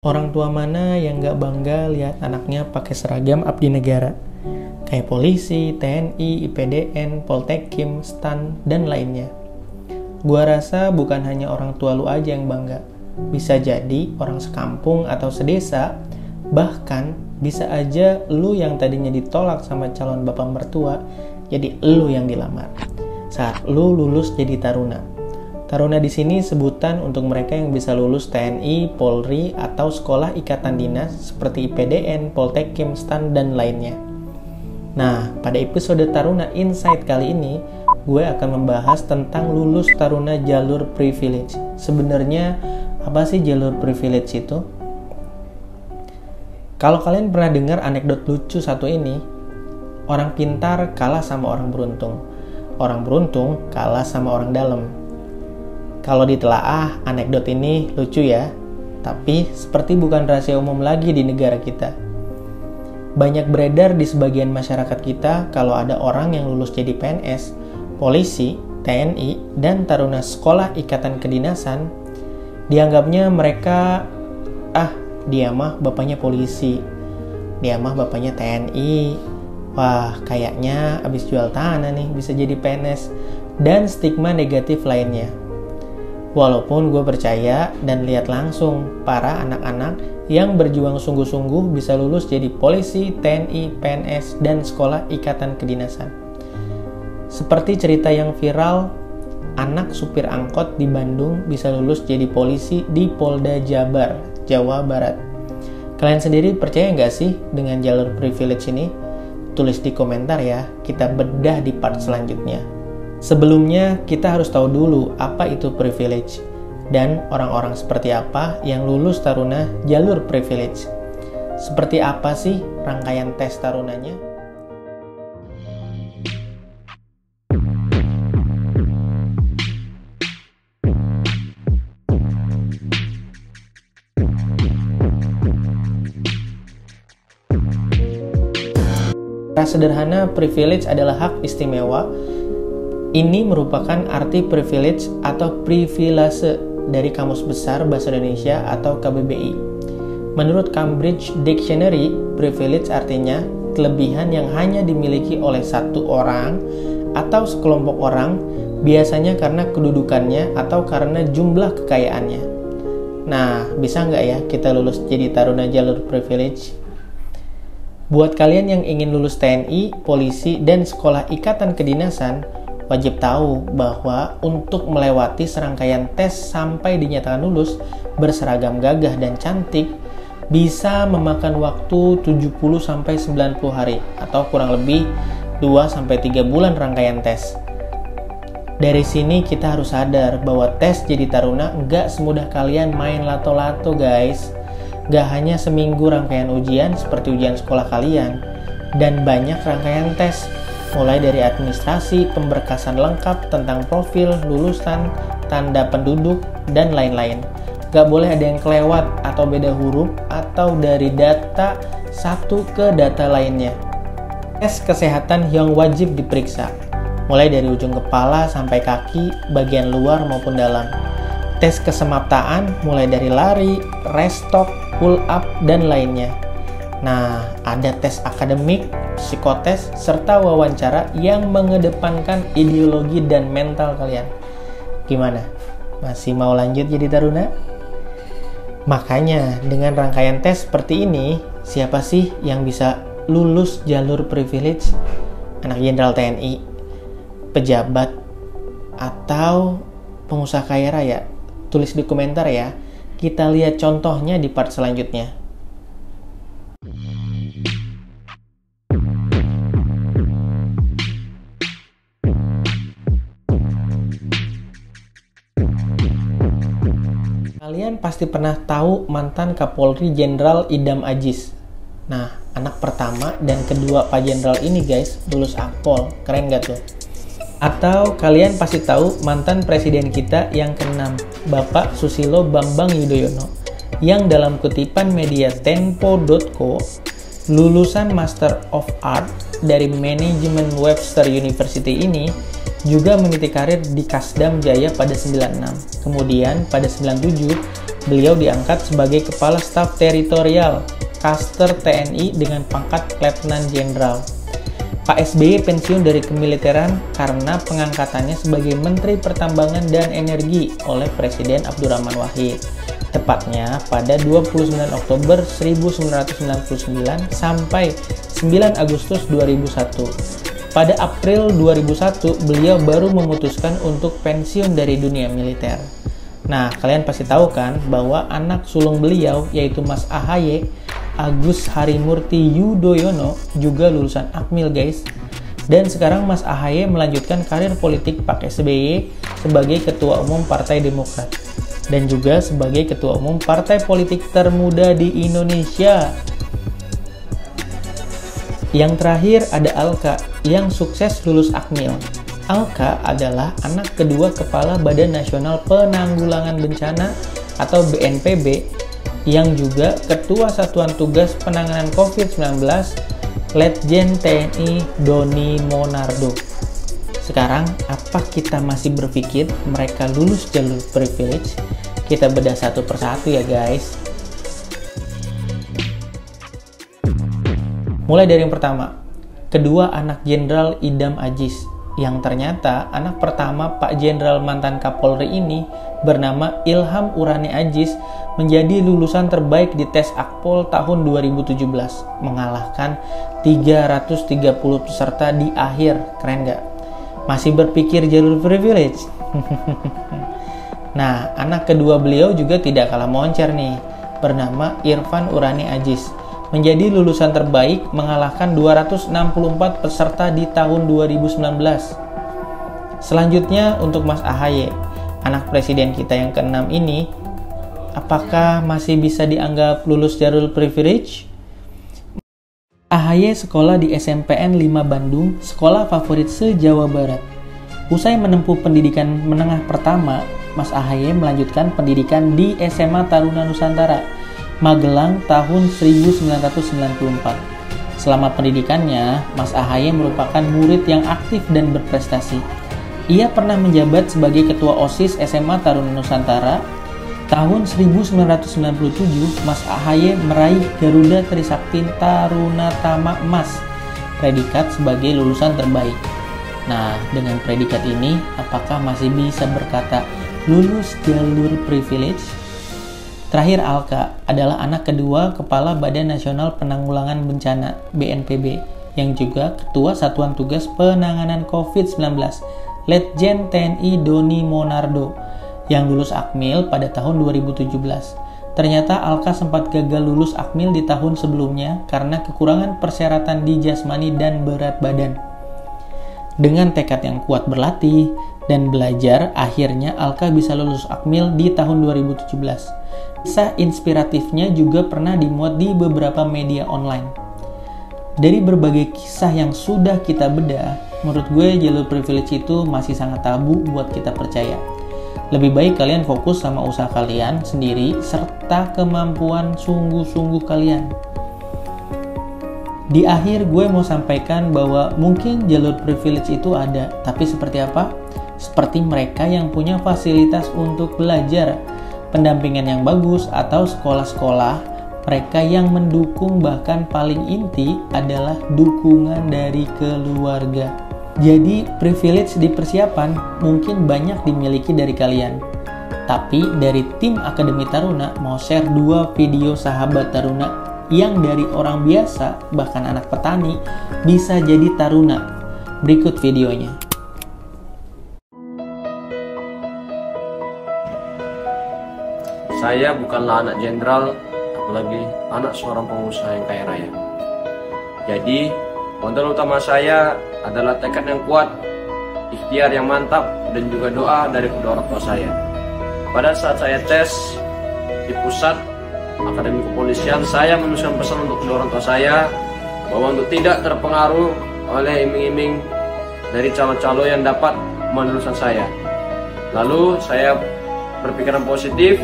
Orang tua mana yang gak bangga lihat anaknya pakai seragam abdi negara? Kayak polisi, TNI, IPDN, Poltekim, STAN, dan lainnya. Gua rasa bukan hanya orang tua lu aja yang bangga. Bisa jadi orang sekampung atau sedesa, bahkan bisa aja lu yang tadinya ditolak sama calon bapak mertua, jadi lu yang dilamar. Saat lu lulus jadi taruna. Taruna di sini sebutan untuk mereka yang bisa lulus TNI, Polri, atau sekolah ikatan dinas seperti IPDN, Poltekim, STAN, dan lainnya. Nah, pada episode Taruna Insight kali ini, gue akan membahas tentang lulus taruna jalur privilege. Sebenarnya, apa sih jalur privilege itu? Kalau kalian pernah dengar anekdot lucu satu ini, orang pintar kalah sama orang beruntung. Orang beruntung kalah sama orang dalam. Kalau ditelaah, anekdot ini lucu ya, tapi seperti bukan rahasia umum lagi di negara kita. Banyak beredar di sebagian masyarakat kita kalau ada orang yang lulus jadi PNS, polisi, TNI, dan taruna sekolah ikatan kedinasan, dianggapnya mereka, dia mah bapaknya polisi, dia mah bapaknya TNI, wah kayaknya abis jual tanah nih bisa jadi PNS, dan stigma negatif lainnya. Walaupun gue percaya dan lihat langsung para anak-anak yang berjuang sungguh-sungguh bisa lulus jadi polisi, TNI, PNS, dan sekolah ikatan kedinasan. Seperti cerita yang viral, anak supir angkot di Bandung bisa lulus jadi polisi di Polda Jabar, Jawa Barat. Kalian sendiri percaya nggak sih dengan jalur privilege ini? Tulis di komentar ya, kita bedah di part selanjutnya. Sebelumnya, kita harus tahu dulu apa itu privilege dan orang-orang seperti apa yang lulus taruna jalur privilege. Seperti apa sih rangkaian tes tarunanya? Secara sederhana, privilege adalah hak istimewa. Ini merupakan arti privilege atau privilege dari Kamus Besar Bahasa Indonesia atau KBBI. Menurut Cambridge Dictionary, privilege artinya kelebihan yang hanya dimiliki oleh satu orang atau sekelompok orang, biasanya karena kedudukannya atau karena jumlah kekayaannya. Nah, bisa nggak ya kita lulus jadi taruna jalur privilege? Buat kalian yang ingin lulus TNI, polisi, dan sekolah ikatan kedinasan, wajib tahu bahwa untuk melewati serangkaian tes sampai dinyatakan lulus berseragam gagah dan cantik bisa memakan waktu 70-90 hari atau kurang lebih 2-3 bulan rangkaian tes. Dari sini kita harus sadar bahwa tes jadi taruna nggak semudah kalian main lato-lato guys. Nggak hanya seminggu rangkaian ujian seperti ujian sekolah kalian, dan banyak rangkaian tes mulai dari administrasi, pemberkasan lengkap tentang profil, lulusan, tanda penduduk, dan lain-lain. Gak boleh ada yang kelewat atau beda huruf atau dari data satu ke data lainnya. Tes kesehatan yang wajib diperiksa, mulai dari ujung kepala sampai kaki, bagian luar maupun dalam. Tes kesemaptaan mulai dari lari, restok, pull up, dan lainnya. Nah, ada tes akademik, psikotes, serta wawancara yang mengedepankan ideologi dan mental kalian. Gimana? Masih mau lanjut jadi taruna? Makanya, dengan rangkaian tes seperti ini, siapa sih yang bisa lulus jalur privilege? Anak jenderal TNI, pejabat, atau pengusaha kaya raya? Tulis di komentar ya. Kita lihat contohnya di part selanjutnya. Kalian pasti pernah tahu mantan Kapolri Jenderal Idam Aziz. Nah, anak pertama dan kedua Pak Jenderal ini guys, lulus Akpol. Keren gak tuh? Atau kalian pasti tahu mantan presiden kita yang ke-6, Bapak Susilo Bambang Yudhoyono, yang dalam kutipan media Tempo.co, lulusan Master of Art dari Manajemen Webster University ini juga meniti karir di Kasdam Jaya pada 96. Kemudian pada 97, beliau diangkat sebagai Kepala Staf Teritorial Kaster TNI dengan pangkat Letnan Jenderal. Pak SBY pensiun dari kemiliteran karena pengangkatannya sebagai Menteri Pertambangan dan Energi oleh Presiden Abdurrahman Wahid. Tepatnya pada 29 Oktober 1999 sampai 9 Agustus 2001. Pada April 2001, beliau baru memutuskan untuk pensiun dari dunia militer. Nah, kalian pasti tahu kan bahwa anak sulung beliau, yaitu Mas AHY, Agus Harimurti Yudhoyono, juga lulusan Akmil guys. Dan sekarang Mas AHY melanjutkan karir politik Pak SBY sebagai Ketua Umum Partai Demokrat. Dan juga sebagai Ketua Umum partai politik termuda di Indonesia. Yang terakhir ada Alka, yang sukses lulus Akmil. Alka adalah anak kedua Kepala Badan Nasional Penanggulangan Bencana atau BNPB, yang juga Ketua Satuan Tugas Penanganan COVID-19, Letjen TNI Doni Monardo. Sekarang, apa kita masih berpikir mereka lulus jalur privilege? Kita bedah satu persatu ya guys. Mulai dari yang pertama, kedua anak Jenderal Idam Aziz, yang ternyata anak pertama Pak Jenderal mantan Kapolri ini bernama Ilham Urani Aziz menjadi lulusan terbaik di tes Akpol tahun 2017, mengalahkan 330 peserta di akhir. Keren gak? Masih berpikir jalur privilege? Nah, anak kedua beliau juga tidak kalah moncer nih, bernama Irfan Urani Aziz, menjadi lulusan terbaik mengalahkan 264 peserta di tahun 2019. Selanjutnya untuk Mas AHY, anak presiden kita yang ke-6 ini, apakah masih bisa dianggap lulus jalur privilege? AHY sekolah di SMPN 5 Bandung, sekolah favorit se-Jawa Barat. Usai menempuh pendidikan menengah pertama, Mas AHY melanjutkan pendidikan di SMA Taruna Nusantara, Magelang tahun 1994. Selama pendidikannya, Mas AHY merupakan murid yang aktif dan berprestasi. Ia pernah menjabat sebagai Ketua OSIS SMA Taruna Nusantara. Tahun 1997, Mas AHY meraih Garuda Trisakti Taruna Tama Emas, predikat sebagai lulusan terbaik. Nah, dengan predikat ini, apakah masih bisa berkata lulus jalur privilege? Terakhir, Alka adalah anak kedua Kepala Badan Nasional Penanggulangan Bencana (BNPB) yang juga Ketua Satuan Tugas Penanganan COVID-19, Letjen TNI Doni Monardo, yang lulus Akmil pada tahun 2017. Ternyata Alka sempat gagal lulus Akmil di tahun sebelumnya karena kekurangan persyaratan di jasmani dan berat badan. Dengan tekad yang kuat berlatih dan belajar, akhirnya Alka bisa lulus Akmil di tahun 2017. Kisah inspiratifnya juga pernah dimuat di beberapa media online. Dari berbagai kisah yang sudah kita bedah, menurut gue jalur privilege itu masih sangat tabu buat kita percaya. Lebih baik kalian fokus sama usaha kalian sendiri serta kemampuan sungguh-sungguh kalian. Di akhir gue mau sampaikan bahwa mungkin jalur privilege itu ada, tapi seperti apa? Seperti mereka yang punya fasilitas untuk belajar, pendampingan yang bagus, atau sekolah-sekolah, mereka yang mendukung, bahkan paling inti adalah dukungan dari keluarga. Jadi privilege di persiapan mungkin banyak dimiliki dari kalian. Tapi dari tim Akademi Taruna mau share 2 video sahabat Taruna yang dari orang biasa, bahkan anak petani, bisa jadi Taruna. Berikut videonya. Saya bukanlah anak jenderal, apalagi anak seorang pengusaha yang kaya raya. Jadi, modal utama saya adalah tekad yang kuat, ikhtiar yang mantap, dan juga doa dari kedua orang tua saya. Pada saat saya tes di pusat Akademi Kepolisian, saya menuliskan pesan untuk kedua orang tua saya bahwa untuk tidak terpengaruh oleh iming-iming dari calon-calon yang dapat meluluskan saya. Lalu saya berpikiran positif.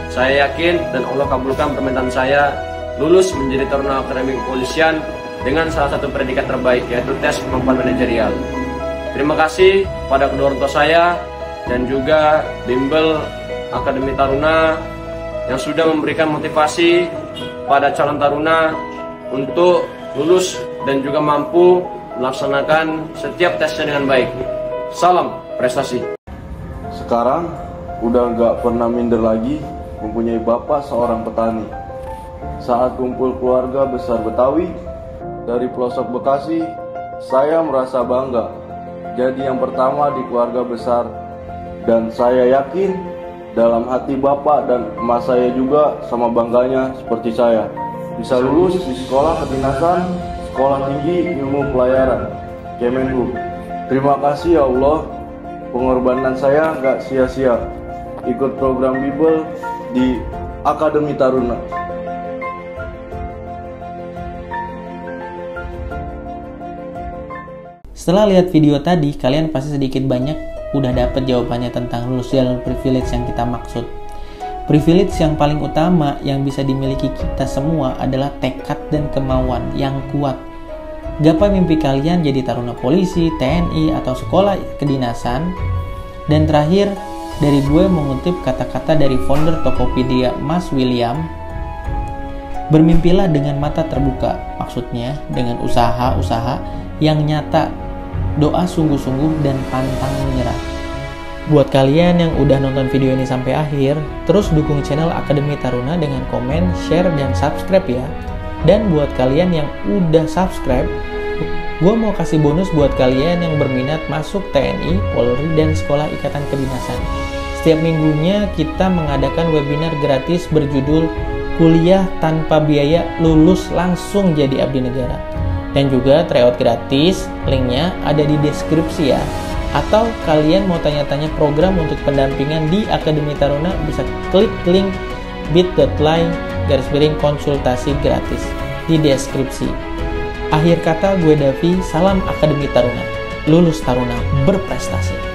Saya yakin dan Allah kabulkan permintaan saya lulus menjadi Taruna Akademi Kepolisian dengan salah satu predikat terbaik, yaitu tes kemampuan manajerial. Terima kasih pada kedua orang tua saya dan juga Bimbel Akademi Taruna yang sudah memberikan motivasi pada calon taruna untuk lulus dan juga mampu melaksanakan setiap tesnya dengan baik. Salam prestasi. Sekarang udah nggak pernah minder lagi mempunyai bapak seorang petani. Saat kumpul keluarga besar Betawi dari pelosok Bekasi, saya merasa bangga jadi yang pertama di keluarga besar, dan saya yakin dalam hati bapak dan emak saya juga sama bangganya seperti saya bisa lulus di sekolah kedinasan, sekolah tinggi ilmu pelayaran, Kemenhub. Terima kasih ya Allah, pengorbanan saya nggak sia-sia ikut program Bimbel di Akademi Taruna. Setelah lihat video tadi, kalian pasti sedikit banyak udah dapet jawabannya tentang lulus jalur privilege yang kita maksud. Privilege yang paling utama yang bisa dimiliki kita semua adalah tekad dan kemauan yang kuat. Gapai mimpi kalian jadi taruna polisi, TNI, atau sekolah kedinasan. Dan terakhir, dari gue mengutip kata-kata dari founder Tokopedia, Mas William, bermimpilah dengan mata terbuka, maksudnya dengan usaha-usaha yang nyata, doa sungguh-sungguh, dan pantang menyerah. Buat kalian yang udah nonton video ini sampai akhir, terus dukung channel Akademi Taruna dengan komen, share, dan subscribe ya. Dan buat kalian yang udah subscribe, gue mau kasih bonus buat kalian yang berminat masuk TNI, Polri, dan Sekolah Ikatan Kedinasan. Setiap minggunya kita mengadakan webinar gratis berjudul Kuliah Tanpa Biaya Lulus Langsung Jadi Abdi Negara. Dan juga tryout gratis, linknya ada di deskripsi ya. Atau kalian mau tanya-tanya program untuk pendampingan di Akademi Taruna, bisa klik link bit.ly/konsultasi gratis di deskripsi. Akhir kata, gue Davi, salam Akademi Taruna. Lulus Taruna berprestasi.